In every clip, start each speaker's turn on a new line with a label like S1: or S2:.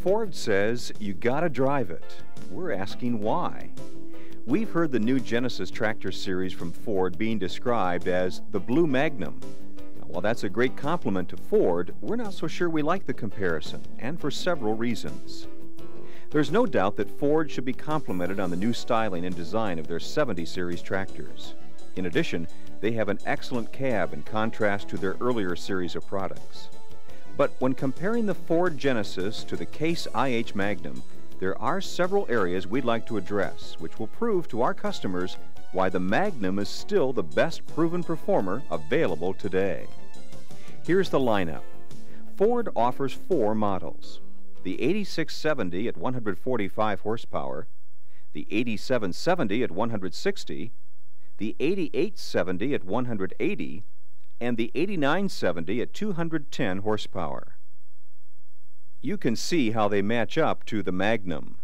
S1: Ford says you gotta drive it. We're asking why. We've heard the new Genesis tractor series from Ford being described as the Blue Magnum. Now, while that's a great compliment to Ford, we're not so sure we like the comparison, and for several reasons. There's no doubt that Ford should be complimented on the new styling and design of their 70 series tractors. In addition, they have an excellent cab in contrast to their earlier series of products. But when comparing the Ford Genesis to the CaseIH Magnum, there are several areas we'd like to address, which will prove to our customers why the Magnum is still the best proven performer available today. Here's the lineup. Ford offers 4 models: the 8670 at 145 horsepower, the 8770 at 160, the 8870 at 180, and the 8970 at 210 horsepower. You can see how they match up to the Magnum.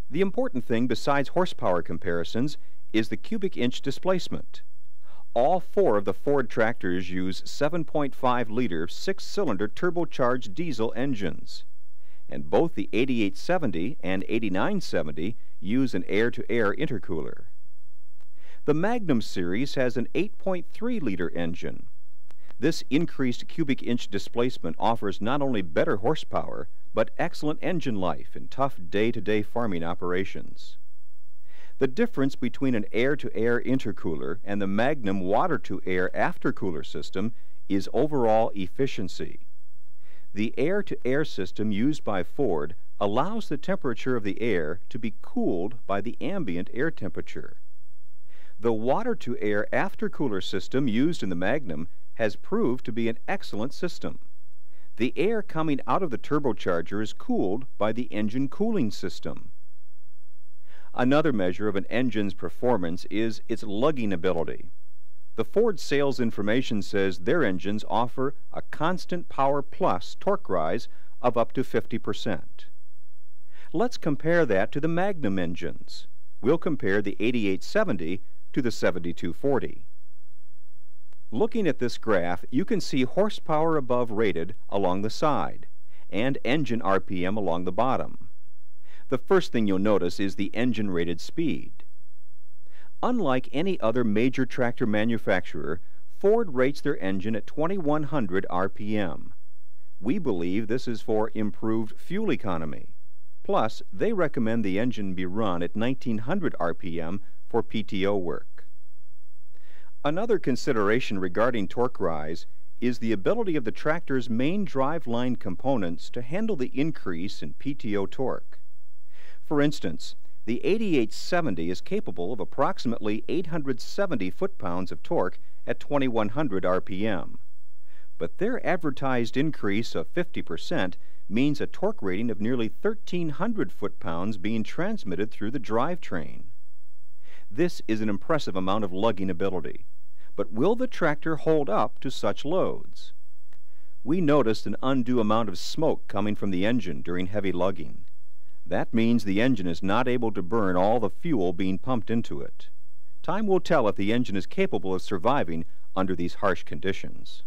S1: The important thing besides horsepower comparisons is the cubic inch displacement. All 4 of the Ford tractors use 7.5-liter 6-cylinder turbocharged diesel engines, and both the 8870 and 8970 use an air-to-air intercooler. The Magnum series has an 8.3-liter engine. This increased cubic inch displacement offers not only better horsepower, but excellent engine life in tough day-to-day farming operations. The difference between an air-to-air intercooler and the Magnum water-to-air aftercooler system is overall efficiency. The air-to-air system used by Ford allows the temperature of the air to be cooled by the ambient air temperature. The water-to-air aftercooler system used in the Magnum has proved to be an excellent system. The air coming out of the turbocharger is cooled by the engine cooling system. Another measure of an engine's performance is its lugging ability. The Ford sales information says their engines offer a constant power plus torque rise of up to 50%. Let's compare that to the Magnum engines. We'll compare the 8870 to the 7240. Looking at this graph, you can see horsepower above rated along the side and engine RPM along the bottom. The first thing you'll notice is the engine rated speed. Unlike any other major tractor manufacturer, Ford rates their engine at 2100 RPM. We believe this is for improved fuel economy. Plus, they recommend the engine be run at 1900 RPM for PTO work. Another consideration regarding torque rise is the ability of the tractor's main drive line components to handle the increase in PTO torque. For instance, the 8870 is capable of approximately 870 foot-pounds of torque at 2100 RPM. But their advertised increase of 50% means a torque rating of nearly 1300 foot-pounds being transmitted through the drivetrain. This is an impressive amount of lugging ability. But will the tractor hold up to such loads? We noticed an undue amount of smoke coming from the engine during heavy lugging. That means the engine is not able to burn all the fuel being pumped into it. Time will tell if the engine is capable of surviving under these harsh conditions.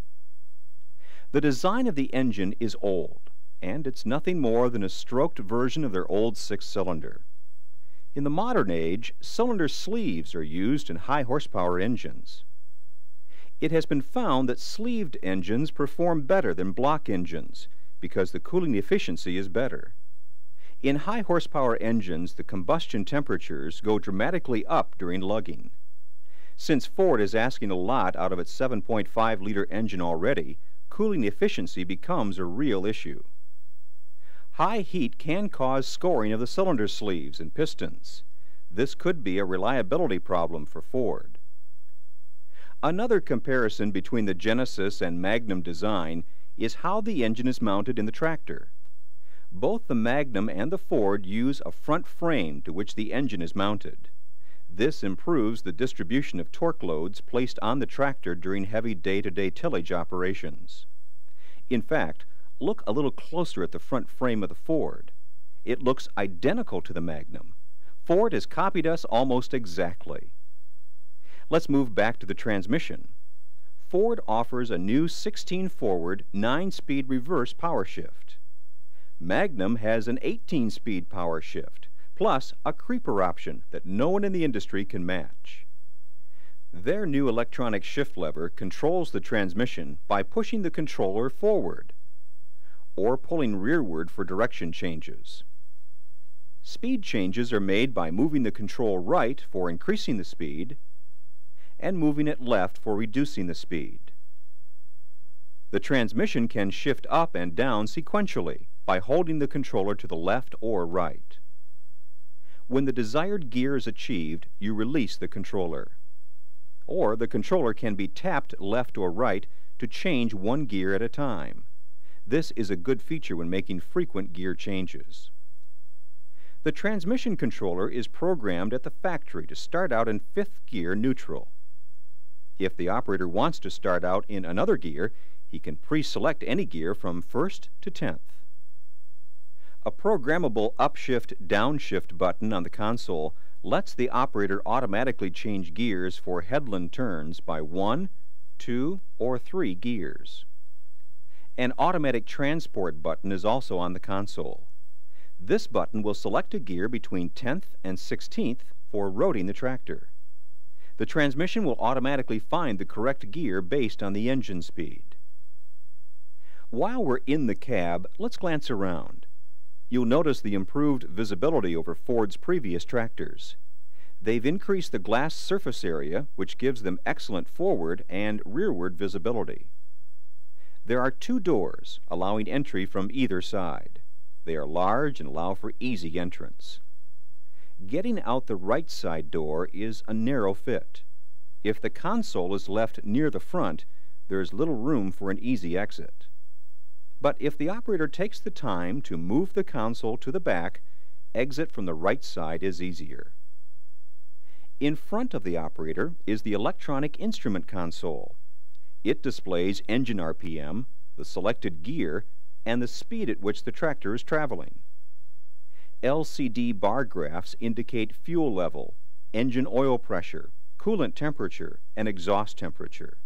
S1: The design of the engine is old, and it's nothing more than a stroked version of their old 6-cylinder. In the modern age, cylinder sleeves are used in high horsepower engines. It has been found that sleeved engines perform better than block engines because the cooling efficiency is better. In high horsepower engines, the combustion temperatures go dramatically up during lugging. Since Ford is asking a lot out of its 7.5-liter engine already, cooling efficiency becomes a real issue. High heat can cause scoring of the cylinder sleeves and pistons. This could be a reliability problem for Ford. Another comparison between the Genesis and Magnum design is how the engine is mounted in the tractor. Both the Magnum and the Ford use a front frame to which the engine is mounted. This improves the distribution of torque loads placed on the tractor during heavy day-to-day tillage operations. In fact, look a little closer at the front frame of the Ford. It looks identical to the Magnum. Ford has copied us almost exactly. Let's move back to the transmission. Ford offers a new 16-forward, 9-speed reverse power shift. Magnum has an 18-speed power shift, plus a creeper option that no one in the industry can match. Their new electronic shift lever controls the transmission by pushing the controller forward or pulling rearward for direction changes. Speed changes are made by moving the control right for increasing the speed and moving it left for reducing the speed. The transmission can shift up and down sequentially by holding the controller to the left or right. When the desired gear is achieved, you release the controller. Or the controller can be tapped left or right to change one gear at a time. This is a good feature when making frequent gear changes. The transmission controller is programmed at the factory to start out in 5th gear neutral. If the operator wants to start out in another gear, he can pre-select any gear from 1st to 10th. A programmable upshift downshift button on the console lets the operator automatically change gears for headland turns by 1, 2, or 3 gears. An automatic transport button is also on the console. This button will select a gear between 10th and 16th for roading the tractor. The transmission will automatically find the correct gear based on the engine speed. While we're in the cab, let's glance around. You'll notice the improved visibility over Ford's previous tractors. They've increased the glass surface area, which gives them excellent forward and rearward visibility. There are 2 doors, allowing entry from either side. They are large and allow for easy entrance. Getting out the right side door is a narrow fit. If the console is left near the front, there is little room for an easy exit. But if the operator takes the time to move the console to the back, exit from the right side is easier. In front of the operator is the electronic instrument console. It displays engine RPM, the selected gear, and the speed at which the tractor is traveling. LCD bar graphs indicate fuel level, engine oil pressure, coolant temperature, and exhaust temperature.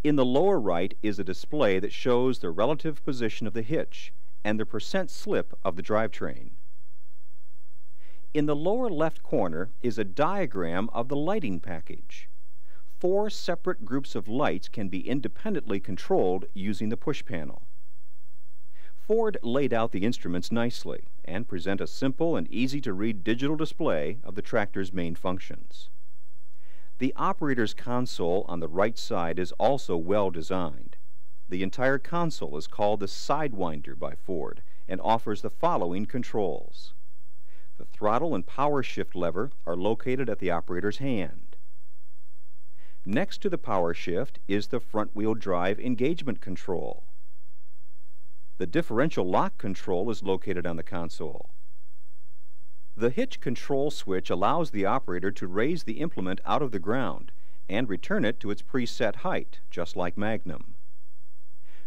S1: In the lower right is a display that shows the relative position of the hitch and the percent slip of the drivetrain. In the lower left corner is a diagram of the lighting package. 4 separate groups of lights can be independently controlled using the push panel. Ford laid out the instruments nicely and present a simple and easy-to-read digital display of the tractor's main functions. The operator's console on the right side is also well designed. The entire console is called the Sidewinder by Ford and offers the following controls. The throttle and power shift lever are located at the operator's hand. Next to the power shift is the front-wheel drive engagement control. The differential lock control is located on the console. The hitch control switch allows the operator to raise the implement out of the ground and return it to its preset height, just like Magnum.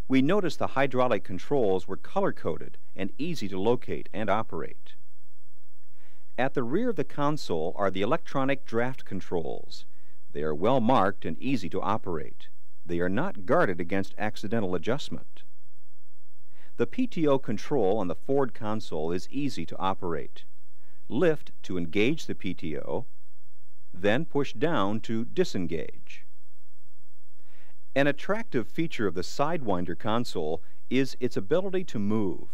S1: We noticed the hydraulic controls were color-coded and easy to locate and operate. At the rear of the console are the electronic draft controls. They are well marked and easy to operate. They are not guarded against accidental adjustment. The PTO control on the Ford console is easy to operate. Lift to engage the PTO, then push down to disengage. An attractive feature of the Sidewinder console is its ability to move.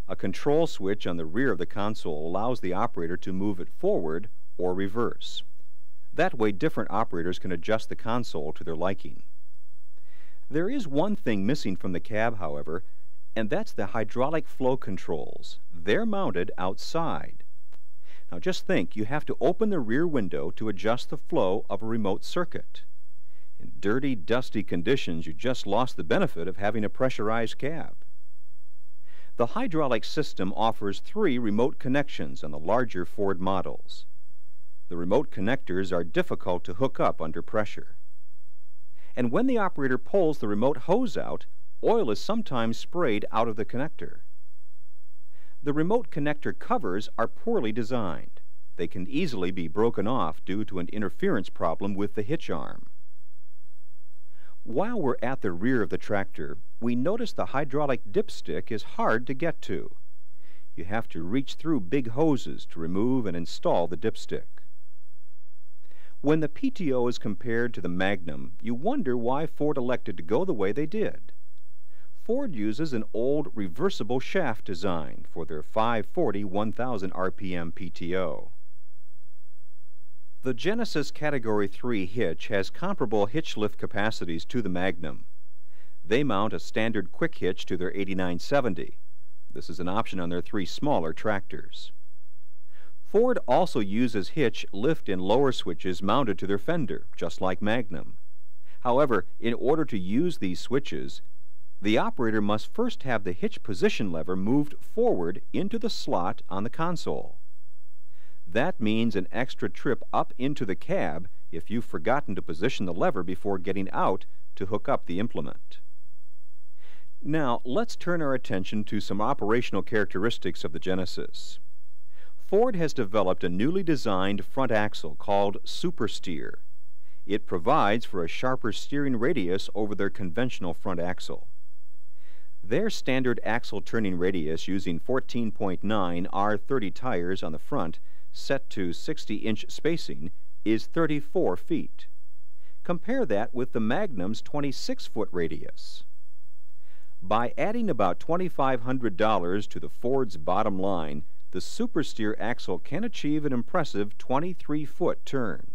S1: A control switch on the rear of the console allows the operator to move it forward or reverse. That way, different operators can adjust the console to their liking. There is one thing missing from the cab, however, and that's the hydraulic flow controls. They're mounted outside. Now just think, you have to open the rear window to adjust the flow of a remote circuit. In dirty, dusty conditions, you just lost the benefit of having a pressurized cab. The hydraulic system offers 3 remote connections on the larger Ford models. The remote connectors are difficult to hook up under pressure. And when the operator pulls the remote hose out, oil is sometimes sprayed out of the connector. The remote connector covers are poorly designed. They can easily be broken off due to an interference problem with the hitch arm. While we're at the rear of the tractor, we notice the hydraulic dipstick is hard to get to. You have to reach through big hoses to remove and install the dipstick. When the PTO is compared to the Magnum, you wonder why Ford elected to go the way they did. Ford uses an old reversible shaft design for their 540 1000 RPM PTO. The Genesis Category 3 hitch has comparable hitch lift capacities to the Magnum. They mount a standard quick hitch to their 8970. This is an option on their 3 smaller tractors. Ford also uses hitch lift and lower switches mounted to their fender, just like Magnum. However, in order to use these switches, the operator must first have the hitch position lever moved forward into the slot on the console. That means an extra trip up into the cab if you've forgotten to position the lever before getting out to hook up the implement. Now, let's turn our attention to some operational characteristics of the Genesis. Ford has developed a newly designed front axle called Super Steer. It provides for a sharper steering radius over their conventional front axle. Their standard axle turning radius using 14.9 R30 tires on the front set to 60-inch spacing is 34 feet. Compare that with the Magnum's 26-foot radius. By adding about $2,500 to the Ford's bottom line, the Super Steer axle can achieve an impressive 23-foot turn.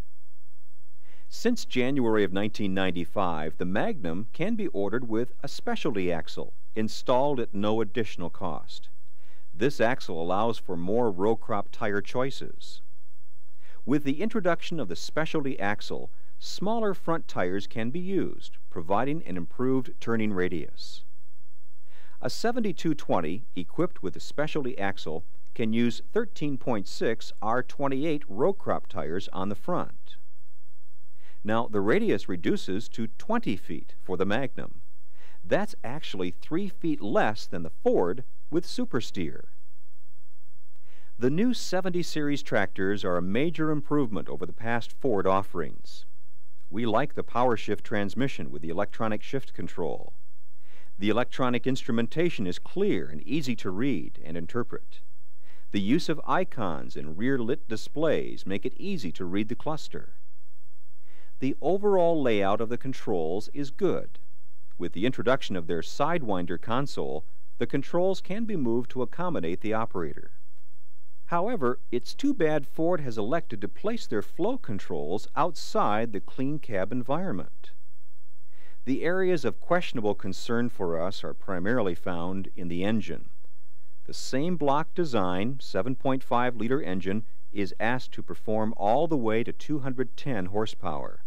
S1: Since January of 1995, the Magnum can be ordered with a specialty axle installed at no additional cost. This axle allows for more row crop tire choices. With the introduction of the specialty axle, smaller front tires can be used, providing an improved turning radius. A 7220 equipped with a specialty axle can use 13.6 R28 row crop tires on the front. Now, the radius reduces to 20 feet for the Magnum. That's actually 3 feet less than the Ford with Super Steer. The new 70 series tractors are a major improvement over the past Ford offerings. We like the power shift transmission with the electronic shift control. The electronic instrumentation is clear and easy to read and interpret. The use of icons and rear-lit displays make it easy to read the cluster. The overall layout of the controls is good. With the introduction of their Sidewinder console, the controls can be moved to accommodate the operator. However, it's too bad Ford has elected to place their flow controls outside the clean cab environment. The areas of questionable concern for us are primarily found in the engine. The same block design, 7.5-liter engine, is asked to perform all the way to 210 horsepower.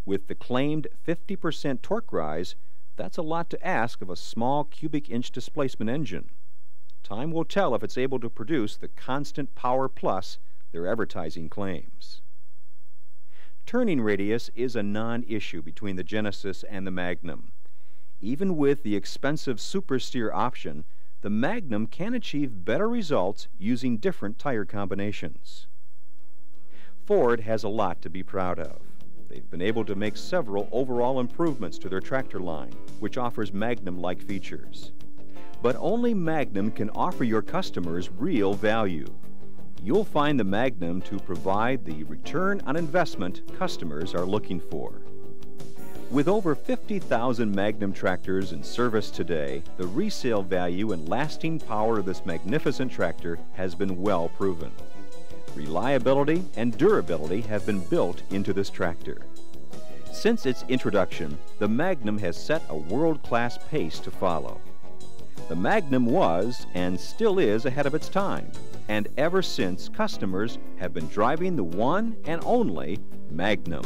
S1: With the claimed 50% torque rise, that's a lot to ask of a small cubic inch displacement engine. Time will tell if it's able to produce the constant power plus their advertising claims. Turning radius is a non-issue between the Genesis and the Magnum. Even with the expensive Super Steer option, the Magnum can achieve better results using different tire combinations. Ford has a lot to be proud of. They've been able to make several overall improvements to their tractor line, which offers Magnum-like features. But only Magnum can offer your customers real value. You'll find the Magnum to provide the return on investment customers are looking for. With over 50,000 Magnum tractors in service today, the resale value and lasting power of this magnificent tractor has been well proven. Reliability and durability have been built into this tractor. Since its introduction, the Magnum has set a world-class pace to follow. The Magnum was, and still is, ahead of its time, and ever since, customers have been driving the one and only Magnum.